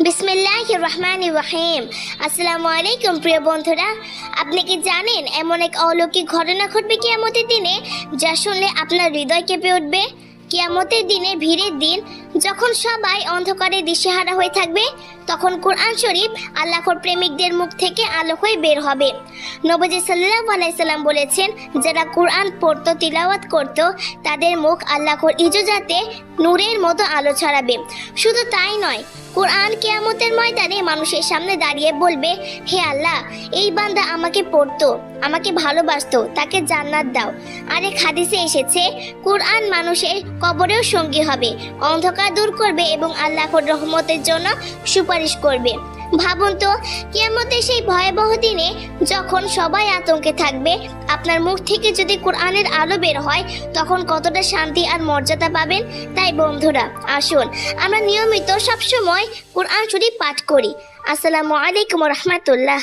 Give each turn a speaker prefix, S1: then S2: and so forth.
S1: বিসমিল্লাহির রহমানির রহিম। আসসালামু আলাইকুম প্রিয় বন্ধুরা, আপনি কি জানেন এমন এক অলৌকিক ঘটনা ঘটবে কিয়ামতের দিনে যা শুনলে আপনার হৃদয় কেঁপে উঠবে? কিয়ামতের দিনে ভিড়ের দিন যখন সবাই অন্ধকারে দিশেহারা হয়ে থাকবে, তখন কোরআন শরীফ আল্লাহর প্রেমিকদের মুখ থেকে আলো হয়ে বের হবে। নবী সাল্লাল্লাহু আলাইহি সাল্লাম বলেছেন, যারা কোরআন পড়তো, তিলাওয়াত করত, তাদের মুখ আল্লাহর ইজোজাতে নূরের মতো আলো ছড়াবে। শুধু তাই নয়, কোরআন কিয়ামতের ময়দানে মানুষের সামনে দাঁড়িয়ে বলবে, হে আল্লাহ, এই বান্দা আমাকে পড়তো, আমাকে ভালোবাসতো, তাকে জান্নাত দাও। আরেক হাদিসে এসেছে, কোরআন মানুষের কবরেও সঙ্গী হবে, অন্ধকার দূর করবে এবং আল্লাহর রহমতের জন্য সুপারিশ করবে। ভাবুন তো, কিয়ামতের সেই ভয়াবহ দিনে যখন সবাই আতঙ্কে থাকবে, আপনার মুখ থেকে যদি কোরআনের আলো বের হয়, তখন কতটা শান্তি আর মর্যাদা পাবেন। তাই বন্ধুরা, আসুন আমরা নিয়মিত সবসময় কোরআন শরীফ পাঠ করি। আসসালামু আলাইকুম রহমতুল্লাহ।